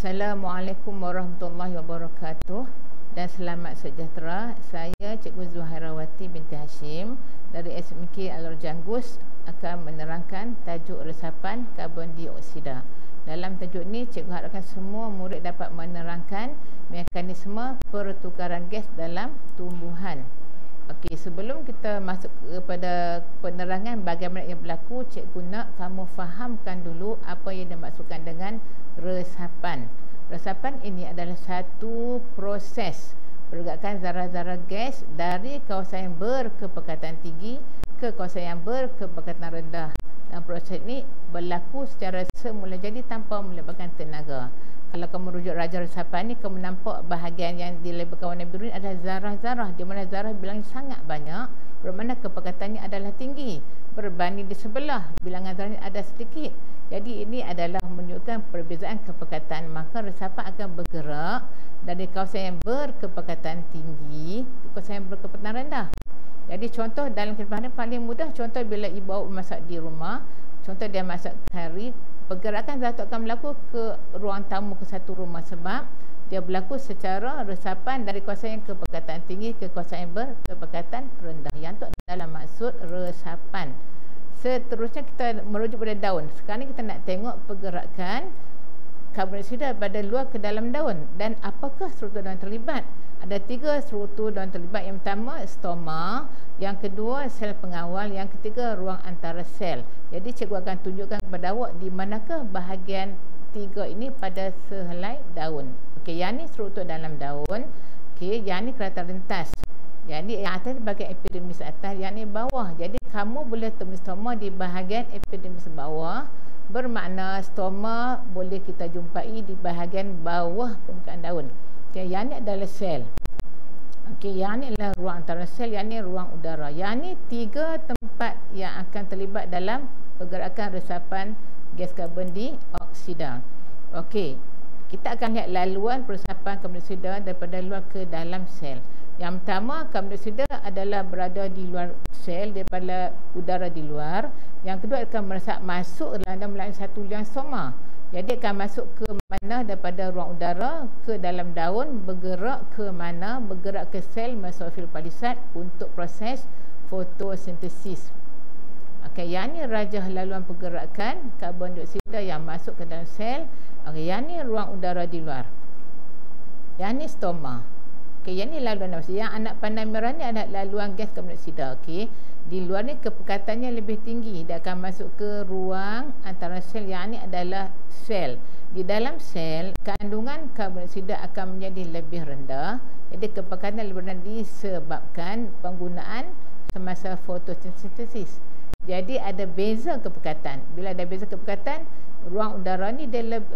Assalamualaikum warahmatullahi wabarakatuh dan selamat sejahtera. Saya Cikgu Zuhairawati binti Hashim dari SMK Al-Rajanggus akan menerangkan tajuk resapan karbon dioksida. Dalam tajuk ini, cikgu harapkan semua murid dapat menerangkan mekanisme pertukaran gas dalam tumbuhan. Okey, sebelum kita masuk kepada penerangan bagaimana yang berlaku, cikgu nak kamu fahamkan dulu apa yang dimaksudkan dengan resapan. Resapan ini adalah satu proses pergerakan zarah-zarah gas dari kawasan yang berkepekatan tinggi ke kawasan yang berkepekatan rendah. Dan proses ini berlaku secara semula jadi tanpa melibatkan tenaga. Kalau kamu rujuk raja resapan ni, kamu nampak bahagian yang dilabelkan warna biru ni adalah zarah-zarah, di mana zarah bilangnya sangat banyak, bermakna kepekatannya adalah tinggi. Berbanding di sebelah, bilangan zarahnya ada sedikit. Jadi ini adalah menunjukkan perbezaan kepekatan. Maka resapan akan bergerak dari kawasan yang berkepekatan tinggi ke kawasan yang berkepekatan rendah. Jadi contoh dalam kehidupan paling mudah, contoh bila ibu awak memasak di rumah, contoh dia masak kari, pergerakan zarah itu akan berlaku ke ruang tamu ke satu rumah sebab dia berlaku secara resapan dari kawasan yang kepekatan tinggi ke kawasan yang berkepekatan rendah. Yang itu adalah maksud resapan. Seterusnya kita merujuk pada daun. Sekarang ni kita nak tengok pergerakan karbon dioksida pada luar ke dalam daun dan apakah struktur daun terlibat. Ada 3 struktur daun terlibat. Yang pertama stoma, yang kedua sel pengawal, yang ketiga ruang antara sel. Jadi cikgu akan tunjukkan kepada awak di manakah bahagian 3 ini pada sehelai daun. Okey, yang ni struktur dalam daun. Okey, yang ni kerata rentas. Jadi yang atas bahagian epidermis atas, yang ni bawah. Jadi kamu boleh temui stoma di bahagian epidermis bawah. Bermakna stoma boleh kita jumpai di bahagian bawah permukaan daun. Okey, yang ni adalah sel. Okey, yang ni adalah ruang antara sel, yang ni ruang udara. Yang ni 3 tempat yang akan terlibat dalam pergerakan resapan gas karbon dioksida. Okey, kita akan lihat laluan resapan karbon dioksida daripada luar ke dalam sel. Yang pertama, karbon dioksida adalah berada di luar sel daripada udara di luar. Yang kedua akan meresap masuk dalam melalui satu liang stoma. Jadi akan masuk ke mana daripada ruang udara ke dalam daun, bergerak ke mana? Bergerak ke sel mesofil palisad untuk proses fotosintesis. Okey, yang ni rajah laluan pergerakan karbon dioksida yang masuk ke dalam sel. Okey, yang ni ruang udara di luar. Yang ni stoma. Okey, yang ni laluan dioksida. Yang anak panah merah ni adalah laluan gas karbon dioksida. Okey, di luar ni kepekatannya lebih tinggi. Dia akan masuk ke ruang antara sel. Yang ni adalah sel. Di dalam sel, kandungan karbon dioksida akan menjadi lebih rendah. Jadi kepekatan lebih rendah disebabkan penggunaan semasa fotosintesis. Jadi ada beza kepekatan. Bila ada beza kepekatan, ruang udara ni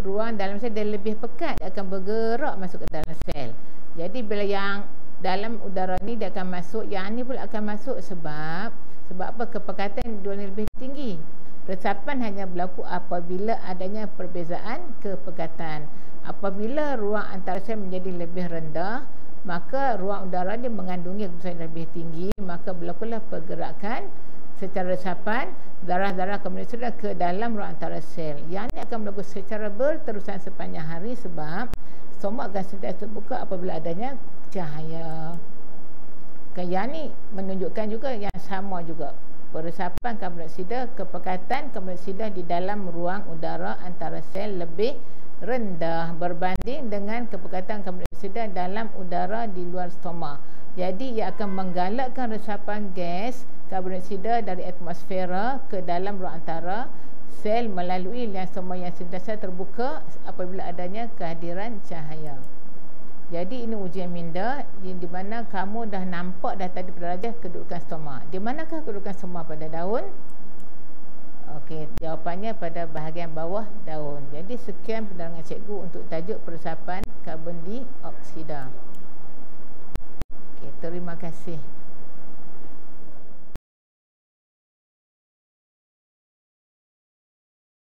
ruang dalam sel dia lebih pekat, dia akan bergerak masuk ke dalam sel. Jadi bila yang dalam udara ni dia akan masuk, yang ni pula akan masuk sebab apa? Kepekatan dua ni lebih tinggi. Resapan hanya berlaku apabila adanya perbezaan kepekatan. Apabila ruang antara sel menjadi lebih rendah, maka ruang udara dia mengandungi kepekatan lebih tinggi, maka berlakulah pergerakan secara resapan zarah-zarah karbon dioksida ke dalam ruang antara sel. Yang ini akan berlaku secara berterusan sepanjang hari sebab stoma akan sentiasa terbuka apabila adanya cahaya. Yang ini menunjukkan juga yang sama juga. Peresapan karbon dioksida, kepekatan karbon dioksida di dalam ruang udara antara sel lebih rendah berbanding dengan kepekatan karbon dioksida dalam udara di luar stoma. Jadi ia akan menggalakkan resapan gas karbon dioksida dari atmosfera ke dalam ruang antara sel melalui liang stoma yang sentiasa terbuka apabila adanya kehadiran cahaya. Jadi ini ujian minda di mana kamu dah nampak dah tadi pada darjah kedudukan stoma. Di manakah kedudukan stoma pada daun? Okey, jawapannya pada bahagian bawah daun. Jadi sekian penerangan cikgu untuk tajuk peresapan karbon dioksida. Okey, terima kasih.